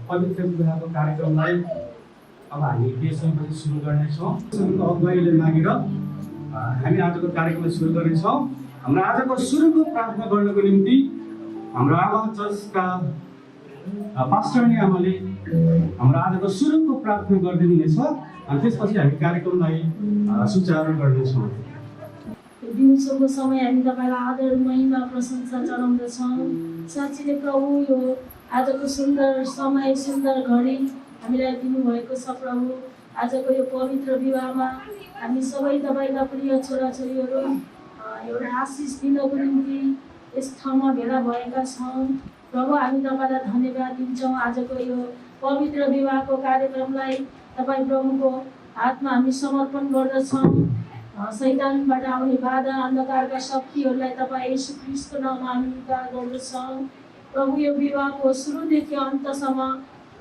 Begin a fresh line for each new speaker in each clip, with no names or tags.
पवित्र विवाहको कार्यक्रमलाई अब हामी केही सुरु गर्नेछौँ। अगुवाईले मागेर हामी आजको कार्यक्रम सुरु गर्नेछौँ। हाम्रो आजको सुरुको प्रार्थना गर्नको निम्ति हाम्रो आमा चर्चका पास्टरनी आमाले हाम्रो आजको सुरुको प्रार्थना गरिदिनुहुनेछ अनि त्यसपछि हामी कार्यक्रमलाई सुचारू गर्नेछौँ।
दिउँसोको समय हामी तपाईँलाई आदर महिमा प्रशंसा चढाउँदछौँ। साँच्चै नै प्रभु यो आजको सुन्दर समय सुन्दर घडी हामीलाई दिनुभएको छ। प्रभु आजको यो पवित्र विवाहमा हामी सबै तपाईँका प्रिय छोराछोरीहरू एउटा आशिष दिनको निम्ति यस ठाउँमा भेला भएका छौँ। प्रभु हामी तपाईँलाई धन्यवाद दिन्छौँ। आजको यो पवित्र विवाहको कार्यक्रमलाई तपाईँ प्रभुको हातमा हामी समर्पण गर्दछौँ। शैतानबाट आउने बाधा अन्धकारका शक्तिहरूलाई तपाईँ येशू ख्रीष्टको नाममा हामी उद्धार गर्दछौँ। प्रभु यो विवाहको सुरुदेखि अन्तसम्म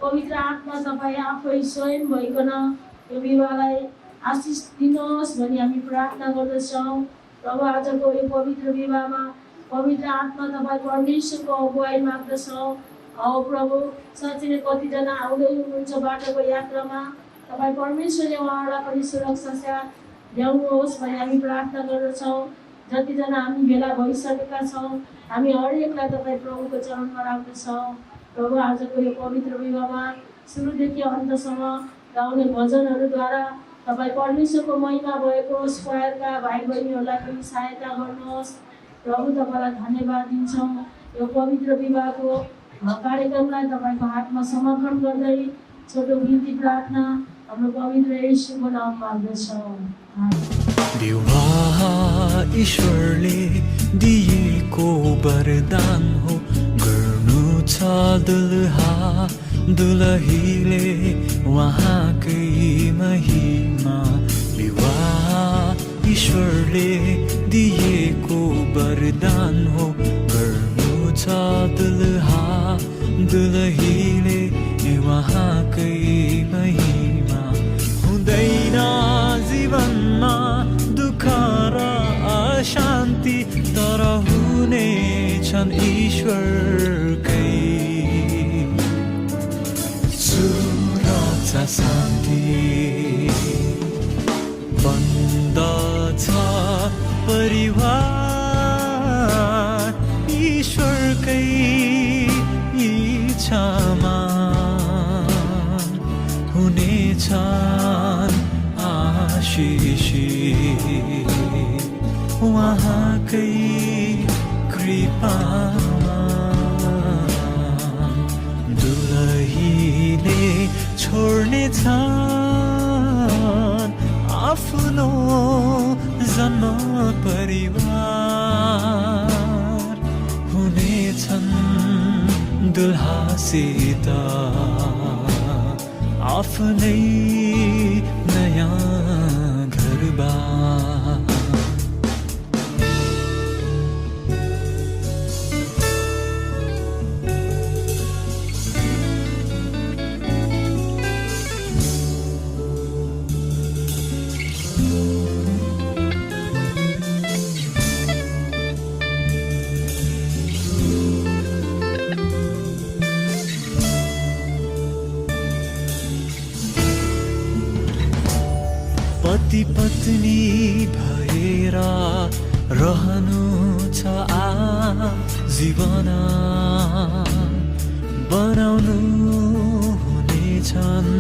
पवित्र आत्मा तपाईँ आफै स्वयं भइकन यो विवाहलाई आशिष दिनुहोस् भनी हामी प्रार्थना गर्दछौँ। प्रभु आजको यो पवित्र विवाहमा पवित्र आत्मा तपाईँ परमेश्वरको अगुवाई माग्दछौँ। प्रभु साँच्चै नै कतिजना आउँदै हुनुहुन्छ बाटोको यात्रामा तपाईँ परमेश्वरले उहाँहरूलाई पनि सुरक्षा साथ ल्याउनुहोस् भनी हामी प्रार्थना गर्दछौँ। जतिजना हामी भेला भइसकेका छौँ हामी हरेकलाई तपाईँ प्रभुको चरणमा राख्दछौँ। प्रभु आजको यो पवित्र विवाहमा सुरुदेखि अन्तसम्म गाउने भजनहरूद्वारा तपाईँ परमेश्वरको महिमा भएको स्क्वायरका भाइ बहिनीहरूलाई पनि सहायता गर्नुहोस्। प्रभु तपाईँलाई धन्यवाद दिन्छौँ। यो पवित्र विवाहको कार्यक्रमलाई तपाईँको हातमा समर्पण गर्दै छोटो बिन्ती प्रार्थना हाम्रो पवित्र येशूको नाममा माग्दछौँ।
विवाह ईश्वरले दिएको वरदान हो, गर्नु छ दुलहा दुलहीले उहाँकै महिमा। विवाह ईश्वरले दिएको वरदान हो, गर्नु छ दुलहा दुलहीले उहाँकै महिमा। हुँदैन जीवनमा दुःख र अशान्ति, तर हुने छन् ईश्वरकै सुरक्षा शान्ति। बन्दछ परिवार ईश्वरकै इच्छामा, हुनेछन् आशिषित उहाँकै कृपामा। दुलहीले छोड्नेछन् आफ्नो जन्म परिवार, हुनेछन् दुलहासित आफ्नै नयाँ घरबार। पति पत्नी भएर रहनु छ जीवन, बनाउनु हुनेछन्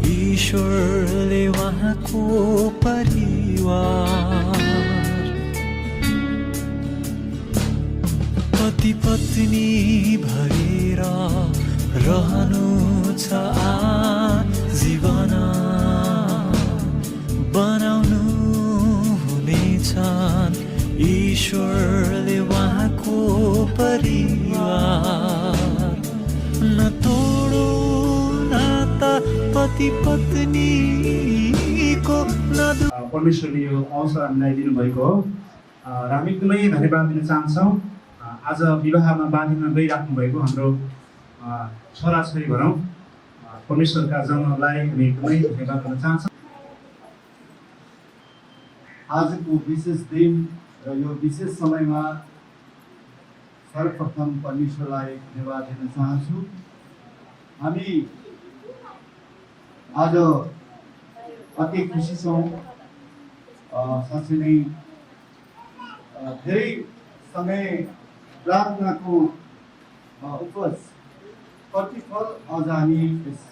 ईश्वरले उहाँको परिवार। पति पत्नी भएर रहनु छ जीवन, बनाउनु हुनेछन् ईश्वरले उहाँको परिवार। न तोडो नाता पति पत्नीको न।
परमेश्वरले यो अवसर हामीलाई दिनुभएको हो र हामी एकदमै धन्यवाद दिन चाहन्छौँ। आज विवाहमा बाँधिन गइराख्नु भएको हाम्रो छोराछोरी भनौँ परमेश्वरका जन्मलाई हामी एकदमै धन्यवाद दिन चाहन्छौँ।
आजको विशेष दिन र यो विशेष समयमा सर्वप्रथम परमेश्वरलाई धन्यवाद दिन चाहन्छु। हामी आज अति खुसी छौँ। साँच्चै नै धेरै समय प्रार्थनाको उपज प्रतिफल आज हामी यस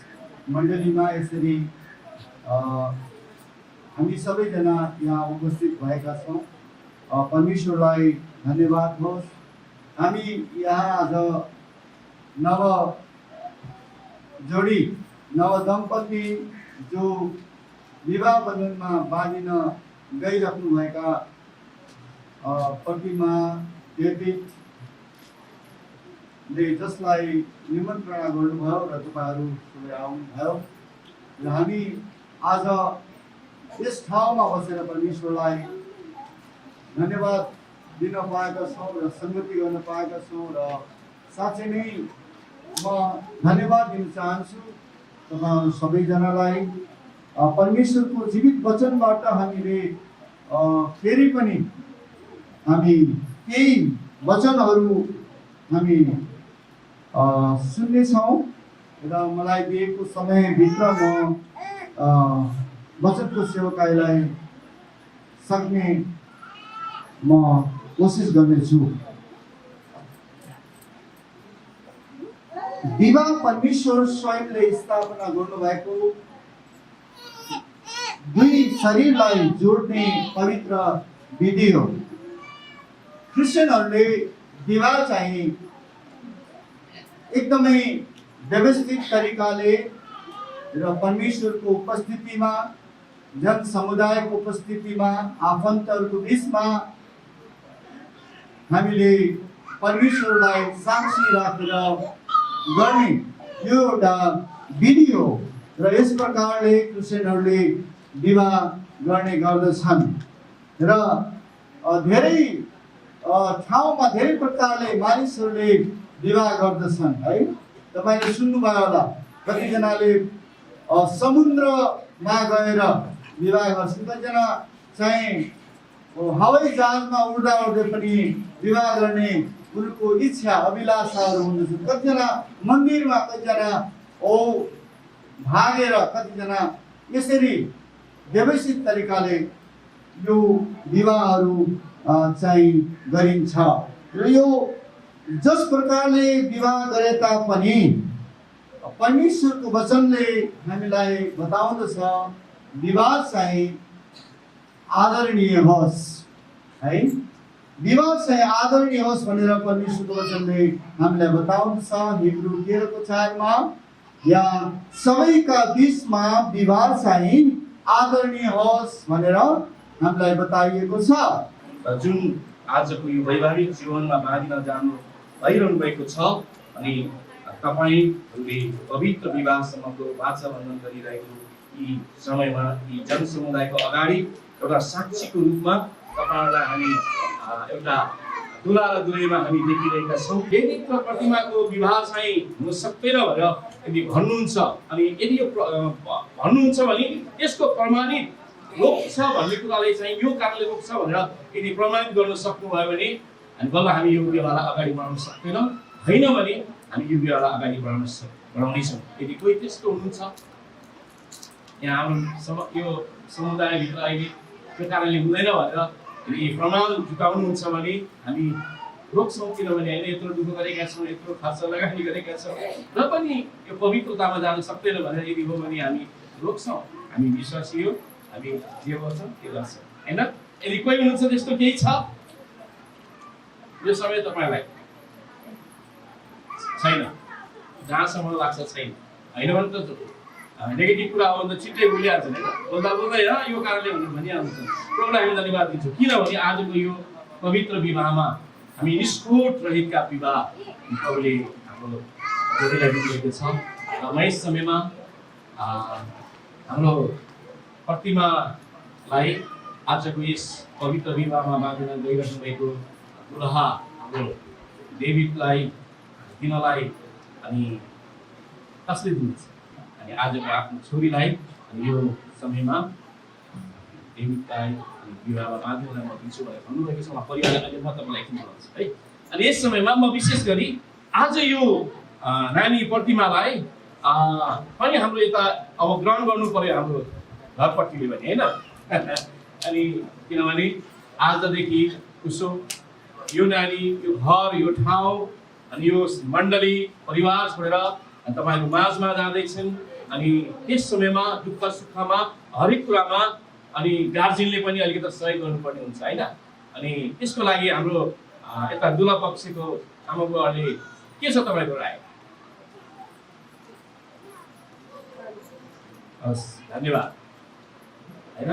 मण्डलीमा यसरी हामी सबैजना यहाँ उपस्थित भएका छौँ। परमेश्वरलाई धन्यवाद होस्। हामी यहाँ आज नव जोडी नव दम्पति जो विवाह बन्धनमा बाँधिन गइराख्नुभएका प्रतिमा डेभिडले जसलाई निमन्त्रणा गर्नुभयो र तपाईँहरू सबै आउनुभयो र हामी आज यस ठाउँमा बसेर परमेश्वरलाई धन्यवाद दिन पाएका छौँ र सङ्गति गर्न पाएका छौँ र साँच्चै नै म धन्यवाद दिन चाहन्छु तपाईँहरू सबैजनालाई। परमेश्वरको जीवित वचनबाट हामीले फेरि पनि हामी केही वचनहरू हामी सुन्नेछौँ र मलाई दिएको समयभित्र म वचनको सेवकाईलाई सक्ने म कोसिस गर्नेछु। विवाह परमेश्वर स्वयंले स्थापना गर्नुभएको दुई शरीरलाई जोड्ने पवित्र विधि हो। क्रिस्चियनहरूले विवाह चाहिँ एकदमै व्यवस्थित तरिकाले र परमेश्वरको उपस्थितिमा, जन समुदायको उपस्थितिमा, आफन्तहरूको बिचमा हामीले परमेश्वरलाई साक्षी राखेर गर्ने यो एउटा विधि हो र यस प्रकारले क्रिस्चियनहरूले विवाह गर्ने गर्दछन् र धेरै ठाउँमा धेरै प्रकारले मानिसहरूले विवाह गर्दछन् है। तपाईँले सुन्नुभयो होला कतिजनाले समुद्रमा गएर विवाह गर्छन्, कतिजना चाहिँ हवाई जहाजमा उड्दा उड्दै पनि विवाह गर्ने उनको इच्छा अभिलाषाहरू हुँदछन्। कतिजना मन्दिरमा, कतिजना भागेर, कतिजना यसरी व्यवस्थित तरिकाले यो विवाहहरू चाहिँ गरिन्छ र यो जस प्रकारले विवाह गरे तापनि परमेश्वरको वचनले हामीलाई बताउँदछ विवाह चाहिँ आदरणीय होस् है। विवाह चाहिँ आदरणीय होस् भनेर परमेश्वरको वचनले हामीलाई बताउँदछ। हिब्रू 13:4 या सबैका बिचमा विवाह चाहिँ आदरणीय होस् भनेर हामीलाई बताइएको छ।
जुन आजको यो वैवाहिक जीवनमा बाँधिन जानु भइरहनु भएको छ अनि तपाईँहरूले पवित्र विवाहसम्मको वाचा बन्धन गरिरहेको यी समयमा यी जनसमुदायको अगाडि एउटा साक्षीको रूपमा तपाईँहरूलाई हामी एउटा दुला र दुलैमा हामी देखिरहेका छौँ। यदि प्रतिमाको विवाह चाहिँ हुन सक्दैन भनेर यदि भन्नुहुन्छ अनि यदि यो भन्नुहुन्छ भने यसको प्रमाणित रोक्छ भन्ने कुरालाई चाहिँ यो कारणले रोक्छ भनेर यदि प्रमाणित गर्न सक्नुभयो भने हामी बल्ल हामी यो विवाहलाई अगाडि बढाउन सक्दैनौँ, होइन भने हामी यो विवाहलाई अगाडि बढाउनेछौँ। यदि कोही त्यस्तो हुनुहुन्छ यहाँ हाम्रो यो समुदायभित्र अहिले त्यो कारणले हुँदैन भनेर यदि प्रमाण जुटाउनुहुन्छ भने हामी रोक्छौँ। किनभने होइन यत्रो दुःख गरेका छौँ, यत्रो खर्च लगानी गरेका छौँ र पनि यो पवित्रतामा जान सक्दैन भनेर यदि हो भने हामी रोक्छौँ। हामी विश्वासी हो, हामी जे गर्छौँ त्यो गर्छौँ होइन। यदि कोही हुनुहुन्छ त्यस्तो केही छ यो समय तपाईँलाई छैन, जहाँसम्म लाग्छ छैन, होइन भने त नेगेटिभ कुरा हो भने त छिट्टै भुलिहाल्छ होइन। बोल्दा बोल्दै यो कारणले भनेर भनिहाल्छ। प्रभुलाई हामी धन्यवाद दिन्छौँ किनभने आजको यो पवित्र विवाहमा हामी निष्ठोर रहितका विवाह प्रभुले हाम्रो जोडीलाई दिनुभएको छ। र म यस समयमा हाम्रो प्रतिमालाई आजको यस पवित्र विवाहमा बाँधेर गइरहनु भएको दुलहा हाम्रो डेभिडलाई दिनलाई अनि कसले दिन्छ अनि आजको आफ्नो छोरीलाई अनि यो समयमा डेभिडलाई विवाहमा बाँध्नुलाई म दिन्छु भनेर भन्नुभएको छ। परिवारलाई अहिले म तपाईँलाई एकछिन बोलाउँछु है। अनि यस समयमा म विशेष गरी आज यो नानी प्रतिमालाई
पनि हाम्रो यता अब ग्रहण गर्नु पर्यो हाम्रो घरपट्टिले पनि होइन अनि किनभने आजदेखि उसो यो नानी यो घर यो ठाउँ अनि यो मण्डली परिवार छोडेर तपाईँको माझमा जाँदैछन् अनि त्यस समयमा दुःख सुखमा हरेक कुरामा अनि गार्जियनले पनि अलिकति सहयोग गर्नुपर्ने हुन्छ होइन अनि त्यसको लागि हाम्रो यता दुला पक्षको आमाबुवाहरूले के छ तपाईँको राय? हस् धन्यवाद होइन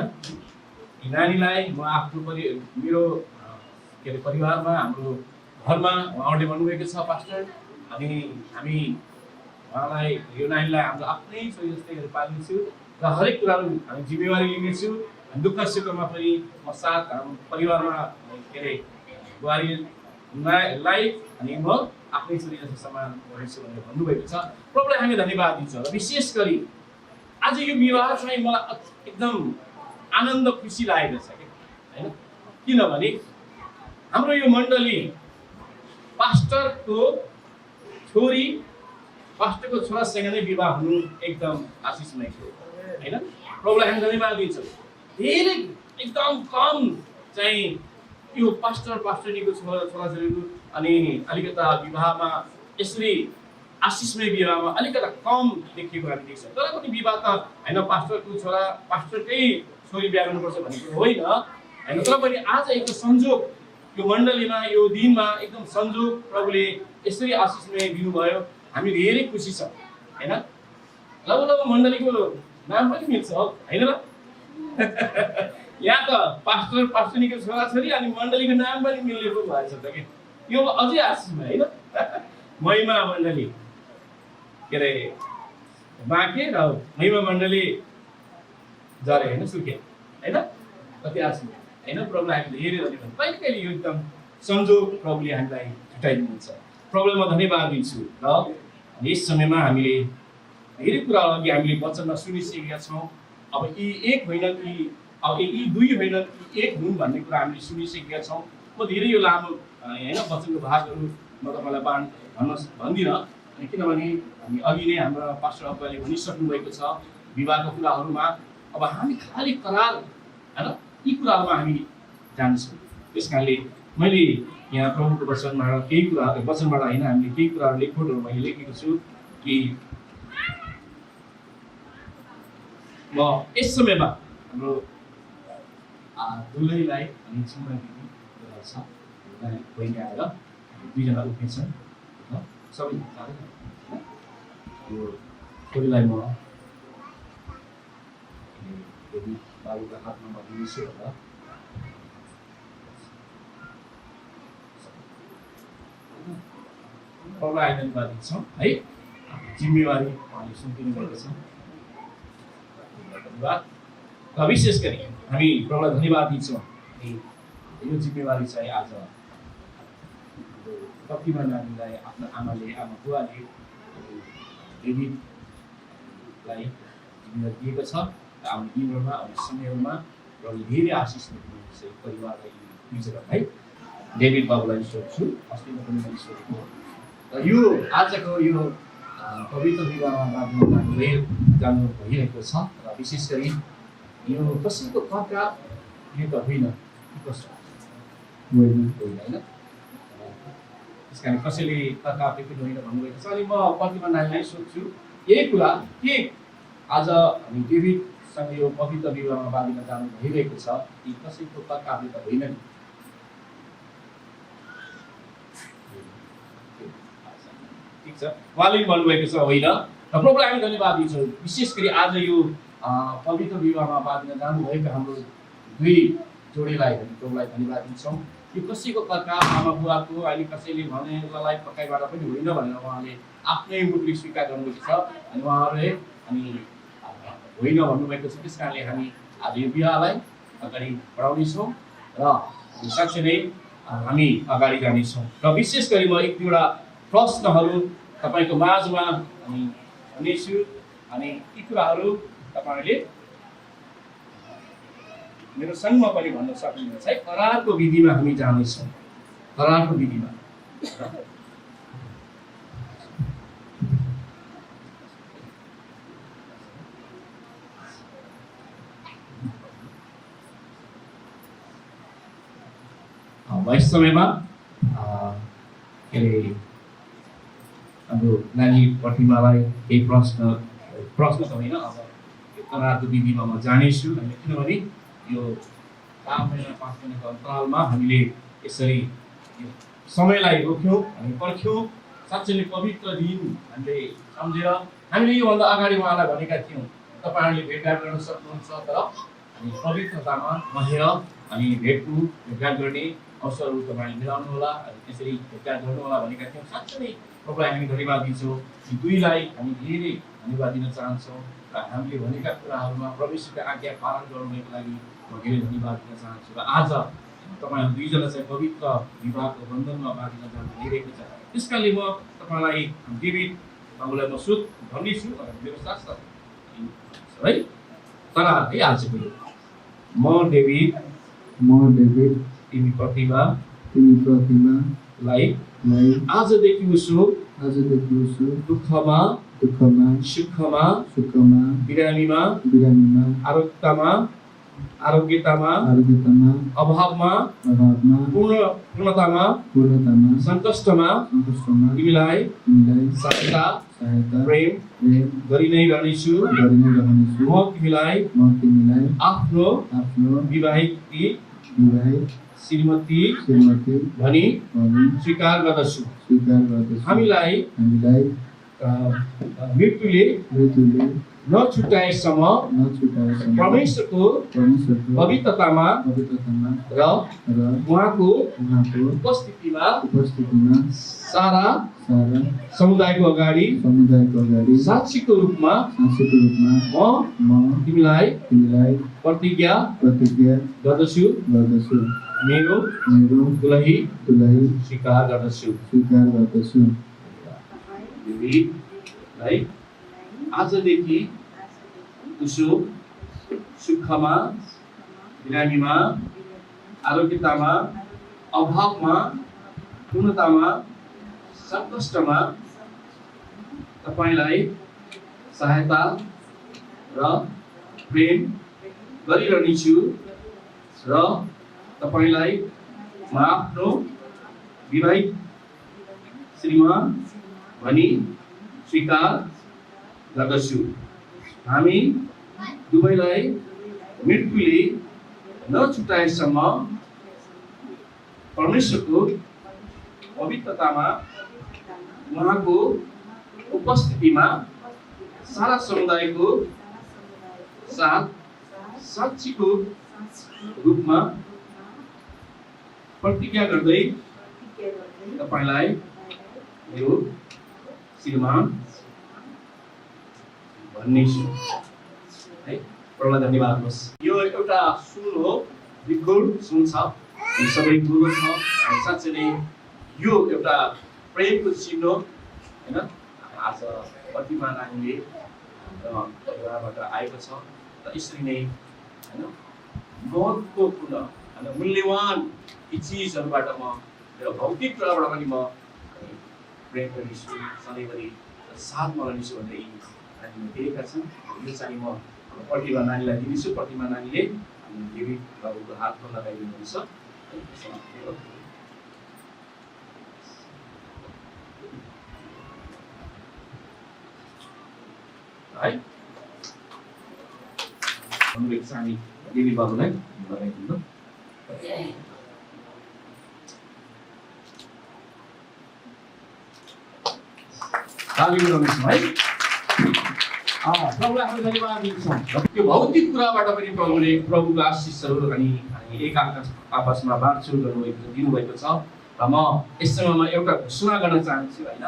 यी नानीलाई म आफ्नो मेरो के अरे परिवारमा हाम्रो घरमा उहाँहरूले भन्नुभएको छ पास्टर अनि हामी उहाँलाई यो नानीलाई हाम्रो आफ्नै छोरी जस्तै गरेर पाल्नेछु र हरेक कुराहरू हामी जिम्मेवारी लिनेछु दुःख सुखमा पनि म साथ हाम्रो परिवारमा के अरे बुहारीलाई अनि म आफ्नै छोरी जस्तो सम्मान गर्नेछु भनेर भन्नुभएको छ। प्रभुलाई हामी धन्यवाद दिन्छौँ र विशेष गरी आज यो विवाह चाहिँ मलाई एकदम आनन्द खुसी लागेको छ कि होइन किनभने हाम्रो यो मण्डली पास्टरको छोरी पास्टरको छोरासँग नै विवाह हुनु एकदम आशिषमय थियो होइन। प्रभुलाई हामी धन्यवाद दिन्छौँ। धेरै एकदम कम चाहिँ यो पास्टरनीको छोराछोरीहरू अनि अलिकता विवाहमा यसरी आशिषमय विवाहमा अलिकता कम देखिएको हामी देख्छौँ। तर पनि विवाह त होइन पास्टरको छोरा पास्टरकै छोरी बिहा गर्नुपर्छ भन्ने कुरो होइन होइन तर पनि आज एक संजोग यो मण्डलीमा यो दिनमा एकदम संजोग प्रभुले यसरी आशिषमय दिनुभयो हामी धेरै खुसी छौँ होइन। लगभग मण्डलीको नाम पनि मिल्छ होइन र यहाँ त पास्टरनीको छोराछोरी अनि मण्डलीको नाम पनि मिल्ने पो भएछ त कि यो अझै आशिषमय होइन। महिमा मण्डली के अरे बाँके र महिमा मण्डली जरे होइन सुके होइन कति आशिष होइन। प्रभुलाई हामीले धेरै धन्यवाद कहिले कहिले यो एकदम संजोग प्रभुले हामीलाई छुट्याइदिनुहुन्छ। प्रभुलाई म धन्यवाद दिन्छु र यस समयमा हामीले धेरै कुराहरू अघि हामीले वचनमा सुनिसकेका छौँ। अब यी एक होइनन् कि अब यी दुई होइनन् कि एक हुन् भन्ने कुरा हामीले सुनिसकेका छौँ। म धेरै यो लामो होइन वचनको भागहरू म तपाईँलाई भन्दिनँ अनि किनभने हामी अघि नै हाम्रो पास्टर अब्बाले भनिसक्नु भएको छ विवाहको कुराहरूमा। अब हामी खालि करार होइन यी कुराहरूमा हामी जान्छौँ। त्यस कारणले मैले यहाँ प्रभुको वचनबाट केही कुरा वचनबाट होइन हामीले केही कुराहरू लेखोटहरू मैले लेखेको छु कि म यस समयमा हाम्रो दुलैलाई अनि छिमा दिदी छ बहिनी आएर दुईजना उठ्नेछन् सबै यो छोरीलाई म बाबुका हातमा म दिन्छु होला। प्रभुलाई धन्यवाद दिन्छौँ है जिम्मेवारी उहाँले सुनिदिनु भएको छ धन्यवाद र विशेष गरी हामी प्रभुलाई धन्यवाद दिन्छौँ। अनि यो जिम्मेवारी चाहिँ आज प्रतिमा नानीलाई आफ्नो आमाले आमा बुवाले डेभिडलाई जिम्मेवारी दिएको छ। आउने दिनहरूमा आउने समयहरूमा प्रभुले धेरै आशिष दिनुहुन्छ परिवारलाई दुईजना है। डेभिड बाबुलाई सोध्छु अस्तिमा पनि मैले सोधेको र यो आजको यो पवित्र विवाहमा जानु भइरहेको छ र विशेष गरी यो कसैको कर्का यो त होइन कस्तो होइन त्यस कारण कसैले कर्का पनि होइन भन्नुभएको छ। अनि म प्रतिमा नानीलाई सोध्छु यही कुरा के आज हामी डेभिडसँग यो पवित्र विवाहमा बाँधिन जानु भइरहेको छ कि कसैको कर्काले त होइन नि? ठिक छ उहाँले भन्नुभएको छ होइन र प्रभुलाई हामी धन्यवाद दिन्छौँ। विशेष गरी आज यो पवित्र विवाहमा बाँधिन जानुभएको हाम्रो दुई जोडीलाई प्रभुलाई धन्यवाद दिन्छौँ। यो कसैको कर्का आमा बुवाको अहिले कसैले भनेलाई पकाइबाट पनि होइन भनेर उहाँले आफ्नै मुखले स्वीकार गर्नुभएको छ अनि उहाँहरूले अनि होइन भन्नुभएको छ। त्यस कारणले हामी आज यो विवाहलाई अगाडि बढाउनेछौँ र साँच्चै नै हामी अगाडि जानेछौँ। र विशेष गरी म एक दुईवटा प्रश्नहरू तपाईँको माझमा अनि हुनेछु अनि यी कुराहरू तपाईँहरूले मेरो सङ्घमा पनि भन्न सक्नुहुन्छ है। करारको विधिमा हामी जानेछौँ। करारको विधिमा भएस समयमा के अरे हाम्रो नानी प्रतिमालाई केही प्रश्न त होइन, अब करारको विधिमा म जानेछु होइन, किनभने यो 4 महिना 5 महिनाको अन्तरालमा हामीले यसरी यो समयलाई रोक्यौँ, हामी पर्ख्यौँ। साँच्चै नै पवित्र दिन हामीले सम्झेर हामीले योभन्दा अगाडि उहाँलाई भनेका थियौँ तपाईँहरूले भेटघाट गर्न सक्नुहुन्छ, तर हामी पवित्रतामा रहेर अनि भेटघाट गर्ने अवसरहरू तपाईँले मिलाउनु होला, अनि त्यसरी भेटघाट गर्नु होला भनेका थियौँ। साँच्चै नै प्रभुलाई हामी धन्यवाद दिन्छौँ। यी दुईलाई हामी धेरै धन्यवाद दिन चाहन्छौँ र हामीले भनेका कुराहरूमा परमेश्वरको आज्ञा पालन गर्नुको लागि म धेरै धन्यवाद दिन चाहन्छु। र आज तपाईँहरू दुईजना चाहिँ पवित्र विवाहको बन्धनमा बाँधिन जानु भइरहेको छ। त्यसकारणले म तपाईँलाई डेभिड बाबुलाई म सोध भन्नेछु मेरो साथ है। तर है आजको म डेभिड तिमी प्रतिमालाई आजदेखि उसो दुःखमा सुखमा बिरामीमा आरोग्यतामा अभावमा पूर्णतामा सङ्कष्टमा तिमीलाई सहायता प्रेम गरि नै रहनेछु। म तिमीलाई आफ्नो विवाहित श्रीमती भनी स्वीकार गर्दछु। हामीलाई मृत्युले नछुटाएसम्म परमेश्वरको पवित्रतामा र उहाँको उपस्थितिमा सारा समुदायको अगाडि साक्षीको रूपमा म तिमीलाई प्रतिज्ञा गर्दछु, मेरो दुलही स्वीकार गर्दछु। आजदेखि उसो सुखमा बिरामीमा आरोग्यतामा अभावमा पूर्णतामा सङ्कष्टमा तपाईँलाई सहायता र प्रेम गरिरहनेछु र तपाईँलाई म आफ्नो विवाहित श्रीमान भनी स्वीकार गर्दछु। हामी दुवैलाई मृत्युले नछुटाएसम्म परमेश्वरको पवित्रतामा उहाँको उपस्थितिमा सारा समुदायको साथ साक्षीको रूपमा प्रतिज्ञा गर्दै तपाईँलाई मेरो श्रीमान भन्नेछु है। प्रभुलाई धन्यवाद होस्। यो एउटा सुन हो, विकुल सुन छ, सबै ठुलो छ। साँच्चै नै यो एउटा प्रेमको चिन्ह हो होइन। आज प्रतिमा नानीले परिवारबाट आएको छ र यसरी नै होइन महत्त्वपूर्ण होइन मूल्यवान यी चिजहरूबाट म मेरो भौतिक कुराबाट पनि म प्रेम गर्नेछु, सधैँभरि साथमा रहनेछु भन्दै नानीले दिएका छन्। यो चाहिँ म प्रतिमा नानीलाई दिनेछु। प्रतिमा नानीले डेभिड बाबुको हातमा लगाइदिनुहुन्छ है। हाम्रो चाहिँ डेभिड बाबुलाई लगाइदिनु। है प्रभुलाई हामी धन्यवाद दिन्छौँ। त्यो भौतिक कुराबाट पनि प्रभुले प्रभुको आशिषहरू अनि एक आपसमा बाँडचुँड गर्नुभएको दिनुभएको छ। र म यस समयमा एउटा घोषणा गर्न चाहन्छु होइन।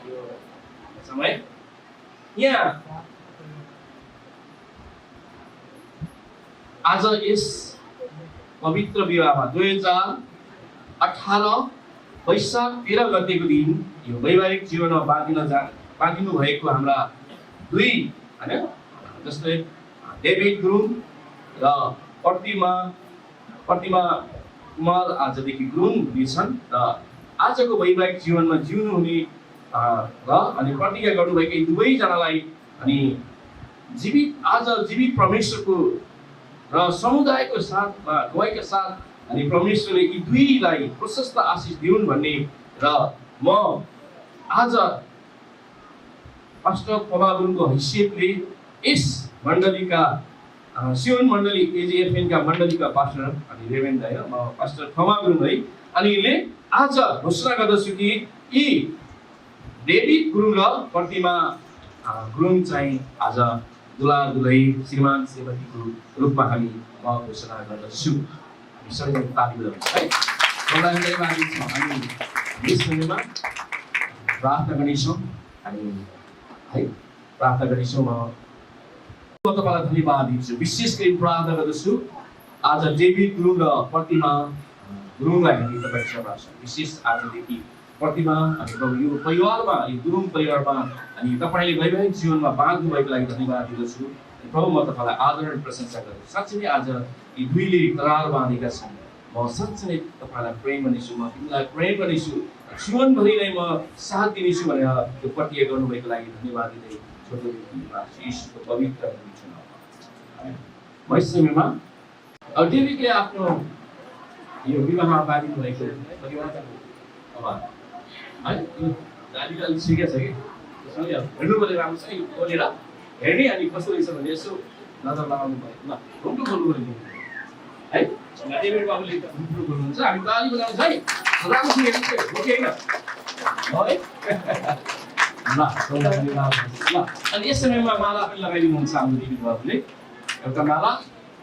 यो समय यहाँ आज यस पवित्र विवाहमा 2018 वैशाख 13 गतेको दिन यो वैवाहिक जीवनमा बाँधिनु भएको हाम्रा दुई होइन जस्तै डेभिड गुरुङ र प्रतिमा कुमार आजदेखि गुरुङ हुनेछन् र आजको वैवाहिक जीवनमा जिउनु हुने र अनि प्रतिज्ञा गर्नुभएका यी दुवैजनालाई अनि जीवित परमेश्वरको र समुदायको साथमा गवाईका साथ अनि परमेश्वरले यी दुईलाई प्रशस्त आशिष दिउन् भन्ने र म आज पास्टर थोमा गुरुङको हैसियतले यस मण्डलीका सियोन मण्डली एजिएफएनका मण्डलीका पास्टर अनि रेभेन्ड है म पास्टर थोमा गुरुङ है अनिले आज घोषणा गर्दछु कि यी डेभिड गुरुङ र प्रतिमा गुरुङ चाहिँ आज दुला दुलै श्रीमान श्रीमतीको रूपमा हामी म घोषणा गर्दछु। हामी सबैजना ताली बजाउँछौँ है। हामी यस समयमा प्रार्थना गर्नेछौँ अनि है प्रार्थना गर्नेछौँ। म तपाईँलाई धन्यवाद दिन्छु, विशेष गरी प्रार्थना गर्दछु आज डेभिड गुरुङ र प्रतिमा गुरुङलाई हामी तपाईँ सेवा गर्छौँ। विशेष आजदेखि प्रतिमा अनि प्रभु यो परिवारमा यो गुरुङ परिवारमा अनि तपाईँले वैवाहिक जीवनमा बाँध्नु भएको लागि धन्यवाद दिँदछु। प्रभु म तपाईँलाई आदर अनि प्रशंसा गर्छु। साँच्चै नै आज यी दुईले करार बाँधेका छन्। म साँच्चै नै तपाईँलाई प्रेम गर्नेछु, म तिमीलाई प्रेम गर्नेछु, जीवनभरि नै म साथ दिनेछु भनेर यो प्रतिज्ञा गर्नुभएको लागि धन्यवाद दिँदै छोटो यीशुको पवित्र म यस समयमा डेभिडले आफ्नो यो विवाहमा बाधिनु भएको परिवारको अब है यो दाजुले अलिक सिकेको छ कि त्यसैले हेर्नु पर्ने राम्रो छ यो खोलेर हेर्ने अनि कस्तो रहेछ भने यसो नजर लगाउनु भयो। ल रुम्टो खोल्नु पर्ने है डेभिड बाबुले रुम्टो खोल्नुहुन्छ, हामी ताली बजाउँछ है राम्रो छ हेर्नु चाहिँ ओके हैन है ल अनि यस समयमा माला पनि लगाइदिनुहुन्छ हाम्रो डेभिड बाबुले। एउटा माला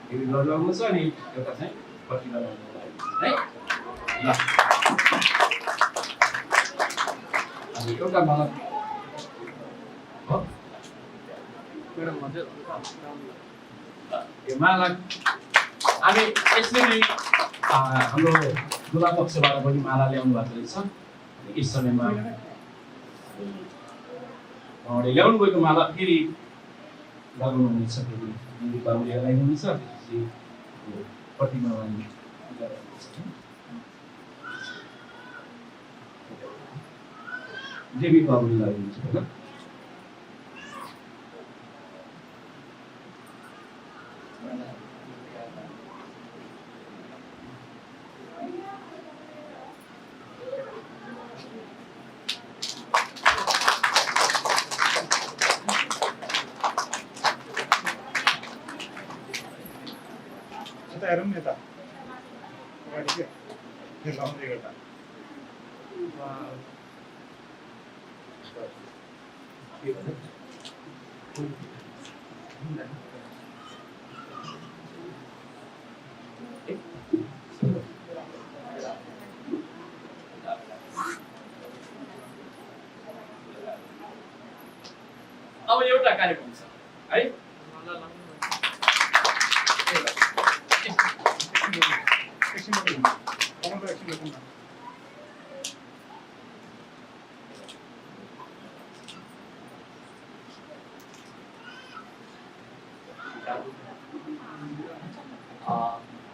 डेभिड बाबुले लगाउनुहुन्छ अनि एउटा चाहिँ प्रतिमा लगाउनुहुन्छ है ल अनि एउटा माला हो यो माला हामी यसले नै हाम्रो दुला पक्षबाट पनि माला ल्याउनु भएको रहेछ। यस समयमा उहाँले ल्याउनु भएको माला फेरि लगाउनु हुनेछ, फेरि डेभिड बाबुले लगाइदिनुहुन्छ, त्यसपछि प्रतिमा डेभिड बाबुले लगाइदिनुहुन्छ होइन।
हेरौँ न यता अगाडि के लाउँदै गर्दा
अब एउटा कार्यक्रम छ है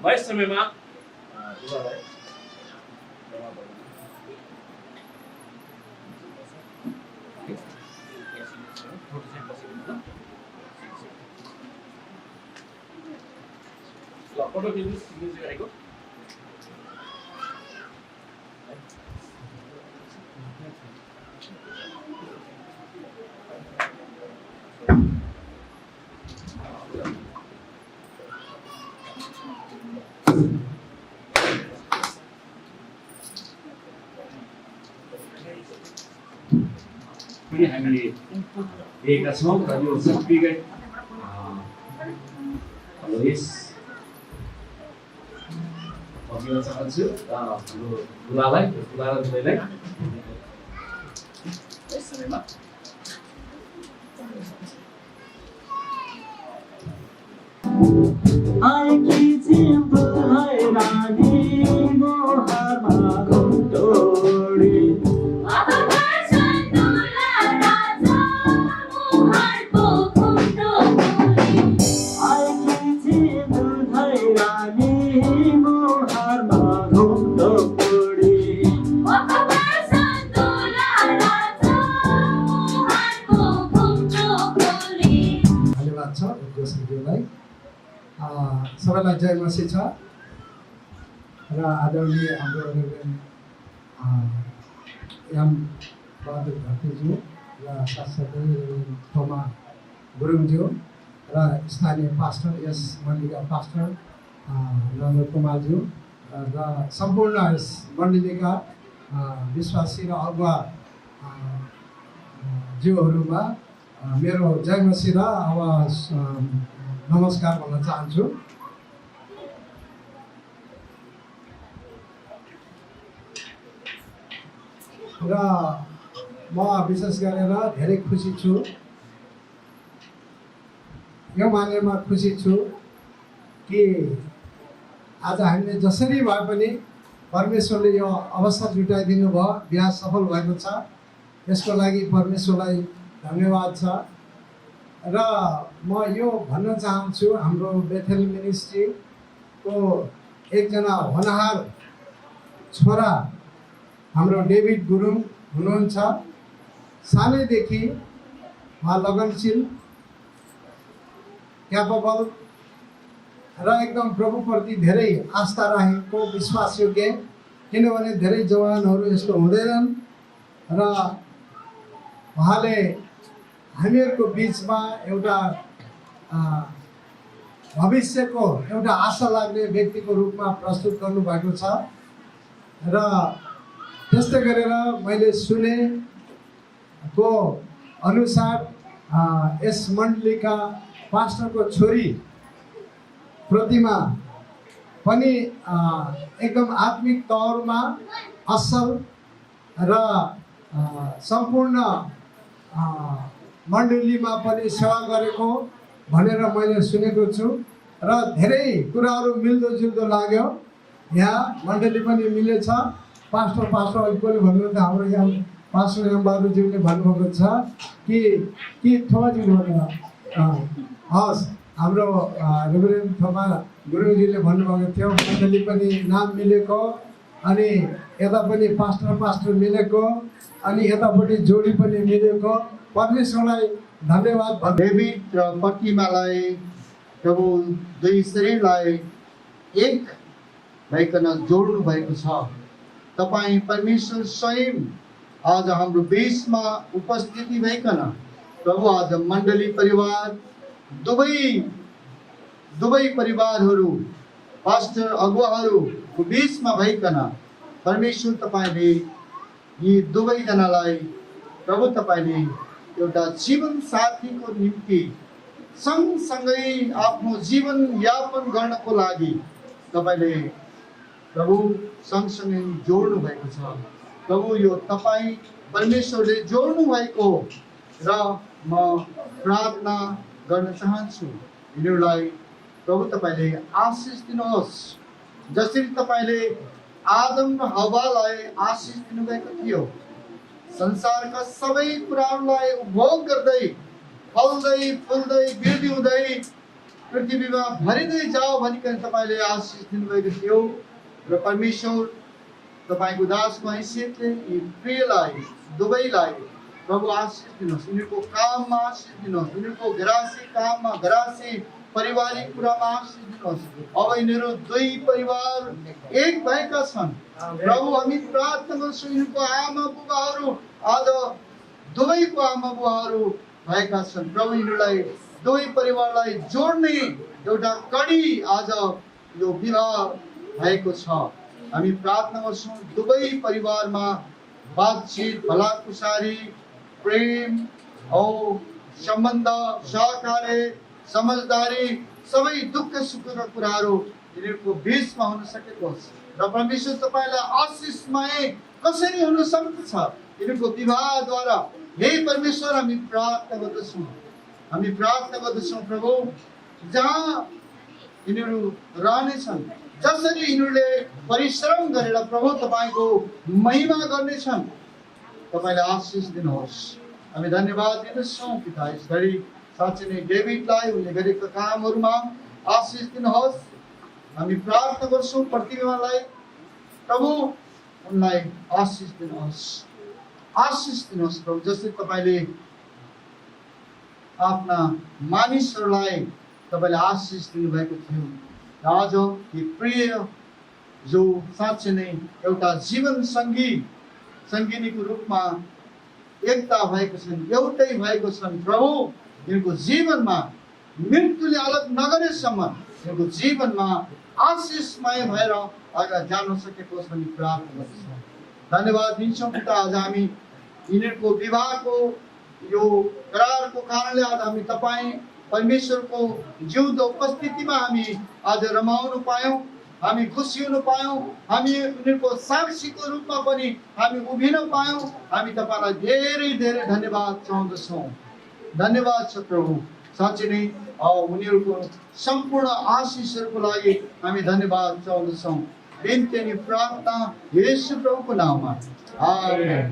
म यस समयमा फोटो खिच्नु गरेको पनि हामीले दिएका छौँ र यो सर्टिफिकेट यस दिन चाहन्छु हाम्रो दुलालाई दुला र दुलैलाई यस समयमा
सबैलाई जय मसीह छ र आदरणीय हाम्रो एम बहादुर घरतीज्यू र साथसाथै थोमा गुरुङज्यू र स्थानीय पास्टर यस मण्डलीका पास्टर नरेन्द्र कुमारज्यू र सम्पूर्ण यस मण्डलीका विश्वासी र अगुवा ज्यूहरूमा मेरो जय मसीह र अब नमस्कार भन्न चाहन्छु। र म विशेष गरेर धेरै खुसी छु, यो मानेमा खुसी छु कि आज हामीले जसरी भए पनि परमेश्वरले यो अवसर जुटाइदिनु भयो, बिहा सफल भएको छ। यसको लागि परमेश्वरलाई धन्यवाद छ। र म यो भन्न चाहन्छु, हाम्रो बेथेल मिनिस्ट्रीको एकजना होनहार छोरा हाम्रो डेभिड गुरुङ हुनुहुन्छ। सानैदेखि उहाँ लगनशील, क्यापेबल र एकदम प्रभुप्रति धेरै आस्था राखेको विश्वासयोग्य, किनभने धेरै जवानहरू यस्तो हुँदैनन्। र उहाँले हामीहरूको बिचमा एउटा भविष्यको एउटा आशा लाग्ने व्यक्तिको रूपमा प्रस्तुत गर्नुभएको छ। र त्यस्तै गरेर मैले सुनेको अनुसार यस मण्डलीका पास्टरको छोरी प्रतिमा पनि एकदम आत्मिक तौरमा असल र सम्पूर्ण मण्डलीमा पनि सेवा गरेको भनेर मैले सुनेको छु। र धेरै कुराहरू मिल्दोजुल्दो लाग्यो। यहाँ मण्डली पनि मिलेछ। पास्टर अघिले भन्नुहुन्छ, हाम्रो यहाँ पास्टर एम बहादुरज्यूले भन्नुभएको छ कि थोमाज्यूले भन्नु हस्, हाम्रो रेभरेन्ड थोमा गुरुङजीले भन्नुभएको थियो मण्डली पनि नाम मिलेको, अनि यता पनि पास्टर मिलेको, अनि यतापट्टि जोडी पनि मिलेको। परमेश्वरलाई धन्यवाद।
डेभिड र प्रतिमालाई प्रभु दुई शरीरलाई एक भइकन जोड्नु भएको छ। तपाईँ परमेश्वर स्वयं आज हाम्रो बिचमा उपस्थिति भइकन प्रभु आज मण्डली परिवार दुवै परिवारहरू पास्टर अगुवाहरूको बिचमा भइकन परमेश्वर तपाईँले यी दुवैजनालाई प्रभु तपाईँले एउटा जीवन साथीको निम्ति सँगसँगै आफ्नो जीवन यापन गर्नको लागि तपाईँले प्रभु सँगसँगै जोड्नु भएको छ। प्रभु यो तपाईँ परमेश्वरले जोड्नु भएको, र म प्रार्थना गर्न चाहन्छु यिनीहरूलाई प्रभु तपाईँले आशिष दिनुहोस्। जसरी तपाईँले आदम र हव्वालाई आशिष दिनुभएको थियो, संसारका सबै कुराहरूलाई उपभोग गर्दै फल्दै फुल्दै वृद्धि हुँदै पृथ्वीमा भरिँदै जाओ भनिकन तपाईँले आशिष दिनुभएको थियो। र परमेश्वर तपाईँको दासको हैसियतले यी प्रियलाई दुवैलाई प्रभु आशिष दिनुहोस्। यिनीहरूको काममा आशिष दिनुहोस्, यिनीहरूको घरासी काममा, घरासी पारिवारिक कुरामा आशिष दिनुहोस्। अब यिनीहरू दुई परिवार एक भएका छन्। प्रभु हामी प्रार्थना गर्छौँ, यिनीहरूको आमा बुबाहरू आज दुवैको आमा बुबाहरू भएका छन्। प्रभु यिनीहरूलाई दुवै परिवारलाई जोड्ने एउटा कडी आज यो विवाह भएको छ। हामी प्रार्थना गर्छौँ दुवै परिवारमा बातचित, भलाकुसारी, प्रेम औ सम्बन्ध, सहकार्य, समझदारी, सबै दुःख सुखका कुराहरू यिनीहरूको बिचमा हुन सकेको होस्। र परमेश्वर तपाईँलाई आशिषमय कसरी हुन सक्दछ यिनीहरूको विवाहद्वारा। हे परमेश्वर हामी प्रार्थना गर्दछौँ प्रभु, जहाँ यिनीहरू रहनेछन्, जसरी यिनीहरूले परिश्रम गरेर प्रभु तपाईँको महिमा गर्नेछन्, तपाईँले आशिष दिनुहोस्। हामी धन्यवाद दिन्छौँ पिता। यस घडी साँच्चै नै डेभिडलाई उनले गरेका कामहरूमा आशिष दिनुहोस्। हामी प्रार्थना गर्छौँ प्रतिमालाई प्रभु उनलाई आशिष दिनुहोस्, आशिष दिनुहोस् प्रभु। जसरी तपाईँले आफ्ना मानिसहरूलाई तपाईँले आशिष दिनुभएको थियो, आज यी प्रिय जो साँच्चै नै एउटा जीवन सङ्गिनीको रूपमा एकता भएको छन्, एउटै भएको छन्। प्रभु यिनको जीवनमा मृत्युले अलग नगरेसम्म यिनको जीवनमा आशिषमय भएर अगाडि जान सकेको छ भनी प्रार्थना गर्छौँ। धन्यवाद दिन्छौँ पिता। आज हामी यिनीहरूको विवाहको यो करारको कारणले आज हामी तपाईँ परमेश्वरको जिउँदो उपस्थितिमा हामी आज रमाउनु पायौँ, हामी खुसी हुन पायौँ, हामी उनीहरूको साक्षीको रूपमा पनि हामी उभिन पायौँ। हामी तपाईँलाई धेरै धेरै धन्यवाद चाहँदछौँ। धन्यवाद छ प्रभु। साँच्चै नै उनीहरूको सम्पूर्ण आशिषहरूको लागि हामी धन्यवाद चाहँदछौँ। बिन्ती अनि प्रार्थना येशू प्रभुको नाममा, आमेन।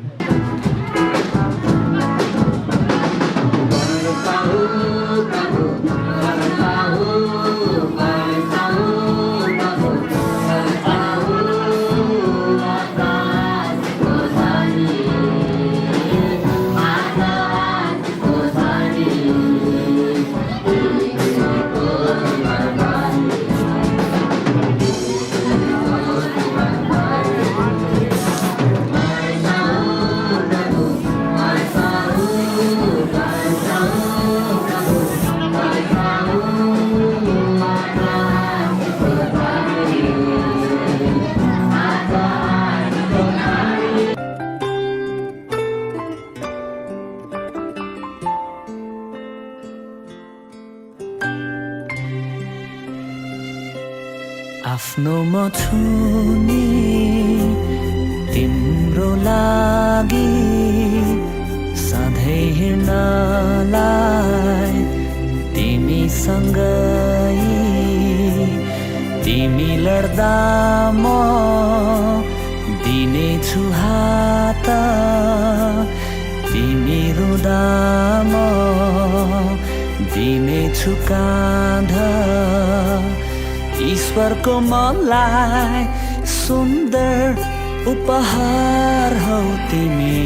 आफ्नो म छु नि तिम्रो लागि, सधैँ हिँड्नलाई तिमीसँगै। तिमी लड्दा म दिनेछु हात, तिमी रुँदा म दिनेछु काँध। ईश्वरको मलाई सुन्दर उपहार हौ तिमी।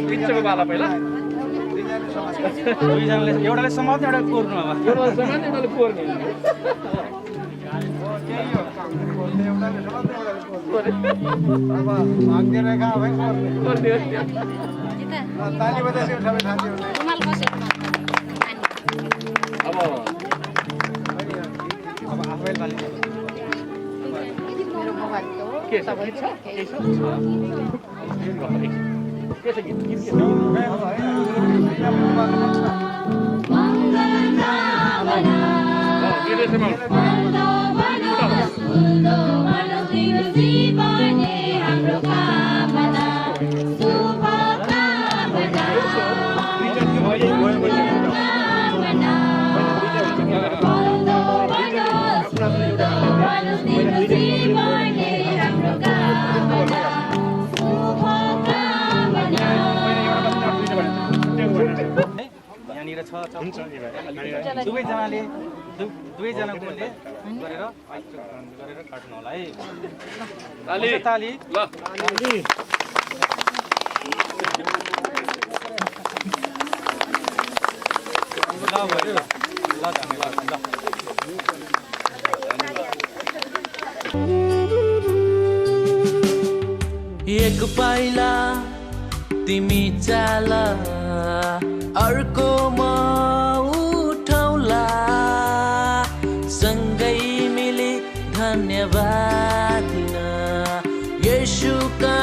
पिच्चोको पाला पहिला
दुईजनाले एउटाले समात्ने एउटाले कोर्नु। अब
एउटाले समात्ने एउटाले कोर्ने। के छ
यहाँनिर छ दुवैजनाले दुवैजनाको गरेर काट्नु होला है। ताली ल भयो ल धन्यवाद ल।
एक पाइला तिमी चाल, अर्को म उठौला, सँगै मिली धन्यवाद दिन येशूका